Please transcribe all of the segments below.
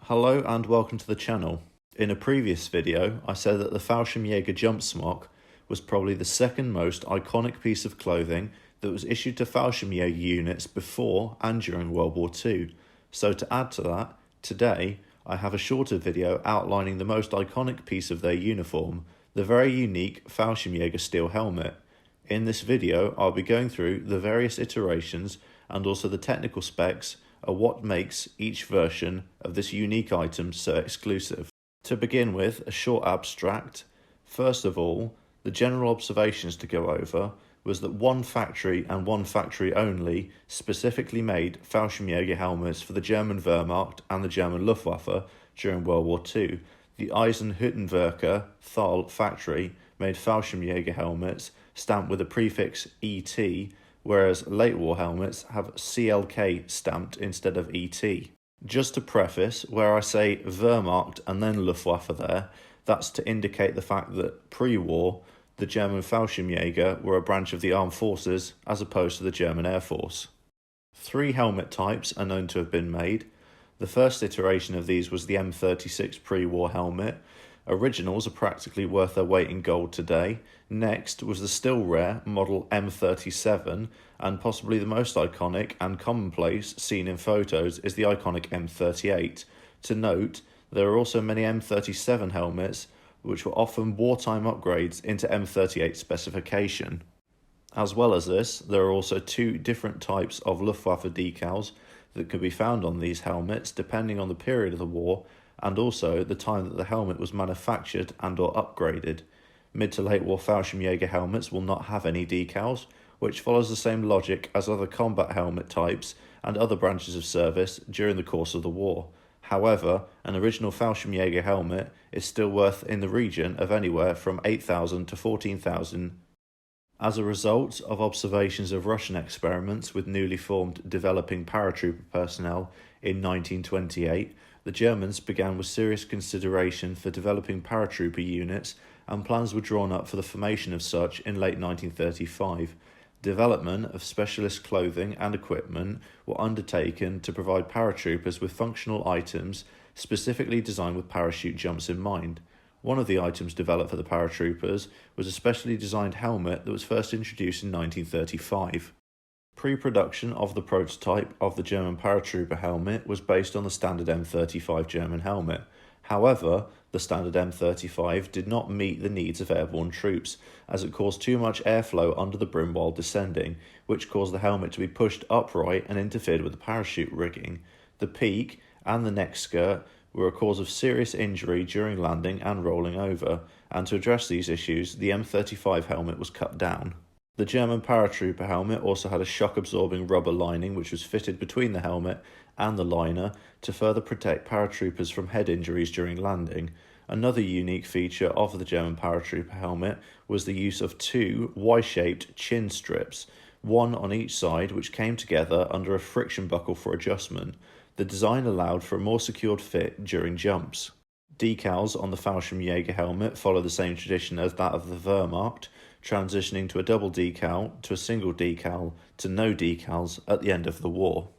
Hello and welcome to the channel. In a previous video, I said that the Fallschirmjäger jump smock was probably the second most iconic piece of clothing that was issued to Fallschirmjäger units before and during World War II. So to add to that, today I have a shorter video outlining the most iconic piece of their uniform, the very unique Fallschirmjäger steel helmet. In this video, I'll be going through the various iterations and also the technical specs of what makes each version of this unique item so exclusive. To begin with, a short abstract. First of all, the general observations to go over was that one factory and one factory only specifically made Fallschirmjäger helmets for the German Wehrmacht and the German Luftwaffe during World War II. The Eisenhüttenwerke Thal factory made Fallschirmjäger helmets stamped with a prefix ET, whereas late war helmets have CLK stamped instead of ET. Just to preface, where I say Wehrmacht and then Luftwaffe there, that's to indicate the fact that pre-war, the German Fallschirmjäger were a branch of the armed forces as opposed to the German Air Force. 3 helmet types are known to have been made. The first iteration of these was the M36 pre-war helmet. Originals are practically worth their weight in gold today. Next was the still rare model M37, and possibly the most iconic and commonplace seen in photos is the iconic M38. To note, there are also many M37 helmets which were often wartime upgrades into M38 specification. As well as this, there are also 2 different types of Luftwaffe decals that could be found on these helmets depending on the period of the war and also the time that the helmet was manufactured and or upgraded. Mid to late war Fallschirmjäger helmets will not have any decals, which follows the same logic as other combat helmet types and other branches of service during the course of the war. However, an original Fallschirmjäger helmet is still worth in the region of anywhere from 8,000 to 14,000. As a result of observations of Russian experiments with newly formed developing paratrooper personnel in 1928, the Germans began with serious consideration for developing paratrooper units, and plans were drawn up for the formation of such in late 1935. Development of specialist clothing and equipment were undertaken to provide paratroopers with functional items specifically designed with parachute jumps in mind. One of the items developed for the paratroopers was a specially designed helmet that was first introduced in 1935. Pre-production of the prototype of the German paratrooper helmet was based on the standard M35 German helmet. However, the standard M35 did not meet the needs of airborne troops, as it caused too much airflow under the brim while descending, which caused the helmet to be pushed upright and interfered with the parachute rigging. The peak and the neck skirt were a cause of serious injury during landing and rolling over, and to address these issues, the M35 helmet was cut down. The German paratrooper helmet also had a shock-absorbing rubber lining which was fitted between the helmet and the liner to further protect paratroopers from head injuries during landing. Another unique feature of the German paratrooper helmet was the use of 2 Y-shaped chin strips, one on each side, which came together under a friction buckle for adjustment. The design allowed for a more secured fit during jumps. Decals on the Fallschirmjäger helmet follow the same tradition as that of the Wehrmacht, transitioning to a double decal, to a single decal, to no decals at the end of the war.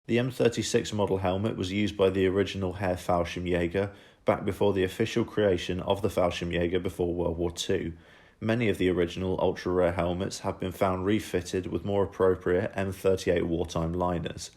The M36 model helmet was used by the original Herr Fallschirmjäger back before the official creation of the Fallschirmjäger before World War II. Many of the original ultra-rare helmets have been found refitted with more appropriate M38 wartime liners.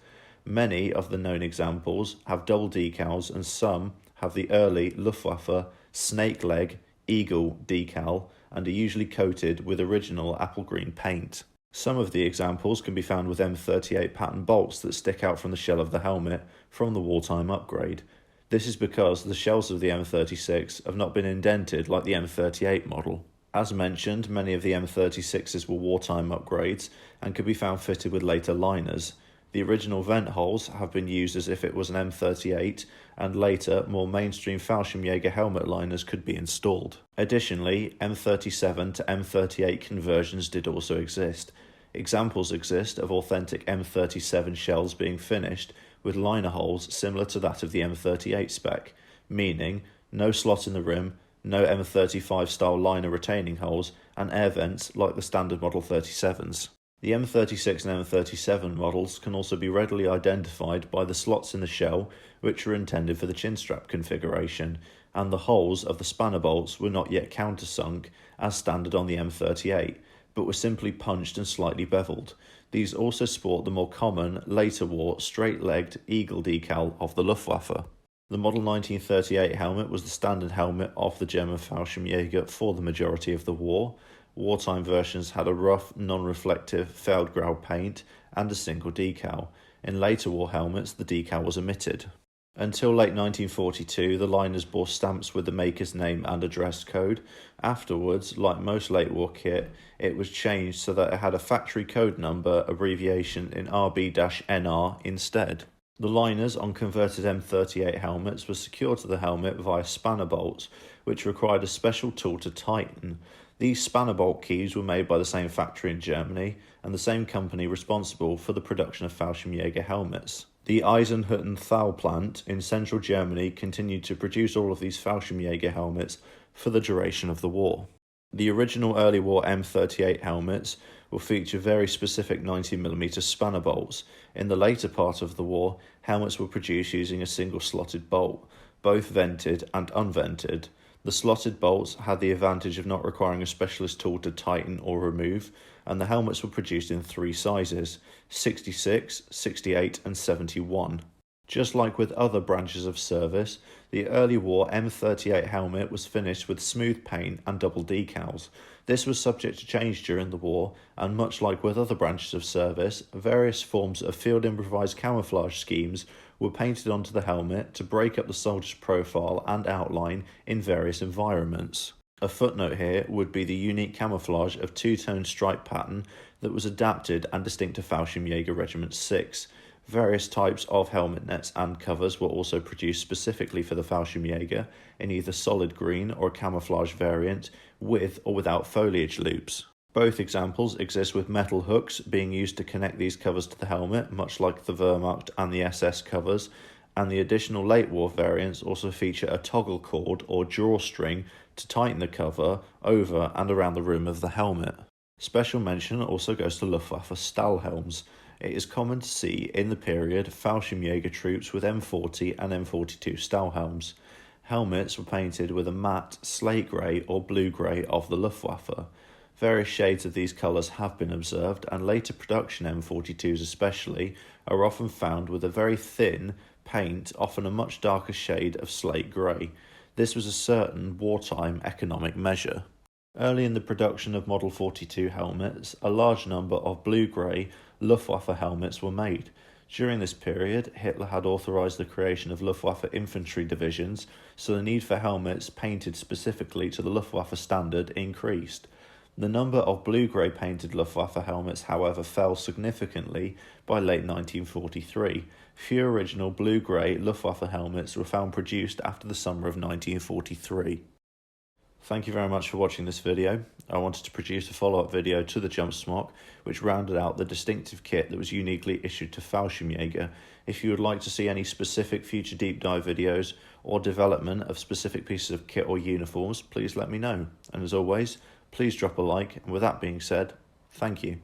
Many of the known examples have double decals and some have the early Luftwaffe snake leg eagle decal and are usually coated with original apple green paint. Some of the examples can be found with M38 pattern bolts that stick out from the shell of the helmet from the wartime upgrade. This is because the shells of the M36 have not been indented like the M38 model. As mentioned, many of the M36s were wartime upgrades and could be found fitted with later liners. The original vent holes have been used as if it was an M38, and later, more mainstream Fallschirmjäger helmet liners could be installed. Additionally, M37 to M38 conversions did also exist. Examples exist of authentic M37 shells being finished with liner holes similar to that of the M38 spec, meaning no slot in the rim, no M35 style liner retaining holes, and air vents like the standard Model 37s. The M36 and M37 models can also be readily identified by the slots in the shell, which are intended for the chin strap configuration, and the holes of the spanner bolts were not yet countersunk as standard on the M38, but were simply punched and slightly beveled. These also sport the more common, later war, straight-legged eagle decal of the Luftwaffe. The Model 1938 helmet was the standard helmet of the German Fallschirmjäger for the majority of the war. Wartime versions had a rough, non-reflective Feldgrau paint and a single decal. In later war helmets, the decal was omitted. Until late 1942, the liners bore stamps with the maker's name and address code. Afterwards, like most late war kit, it was changed so that it had a factory code number abbreviation in RB-NR instead. The liners on converted M38 helmets were secured to the helmet via spanner bolts, which required a special tool to tighten. These spanner bolt keys were made by the same factory in Germany and the same company responsible for the production of Fallschirmjäger helmets. The Eisenhüttenthal plant in central Germany continued to produce all of these Fallschirmjäger helmets for the duration of the war. The original early war M38 helmets will feature very specific 90mm spanner bolts. In the later part of the war, helmets were produced using a single slotted bolt, both vented and unvented. The slotted bolts had the advantage of not requiring a specialist tool to tighten or remove, and the helmets were produced in three sizes: 66, 68 and 71. Just like with other branches of service, the early war M38 helmet was finished with smooth paint and double decals. This was subject to change during the war, and much like with other branches of service, various forms of field improvised camouflage schemes were painted onto the helmet to break up the soldier's profile and outline in various environments. A footnote here would be the unique camouflage of two-tone stripe pattern that was adapted and distinct to Fallschirmjäger Regiment 6. Various types of helmet nets and covers were also produced specifically for the Fallschirmjäger in either solid green or a camouflage variant with or without foliage loops. Both examples exist with metal hooks being used to connect these covers to the helmet, much like the Wehrmacht and the SS covers, and the additional late war variants also feature a toggle cord or drawstring to tighten the cover over and around the rim of the helmet. Special mention also goes to Luftwaffe Stahlhelms. It is common to see in the period Fallschirmjäger troops with M40 and M42 Stahlhelms. Helmets were painted with a matte slate grey or blue-grey of the Luftwaffe. Various shades of these colours have been observed, and later production M42s especially are often found with a very thin paint, often a much darker shade of slate grey. This was a certain wartime economic measure. Early in the production of Model 42 helmets, a large number of blue-grey Luftwaffe helmets were made. During this period, Hitler had authorised the creation of Luftwaffe infantry divisions, so the need for helmets painted specifically to the Luftwaffe standard increased. The number of blue-grey painted Luftwaffe helmets, however, fell significantly by late 1943. Few original blue-grey Luftwaffe helmets were found produced after the summer of 1943. Thank you very much for watching this video. I wanted to produce a follow-up video to the jump smock, which rounded out the distinctive kit that was uniquely issued to Fallschirmjäger. If you would like to see any specific future deep dive videos or development of specific pieces of kit or uniforms, please let me know. And as always, please drop a like, and with that being said, thank you.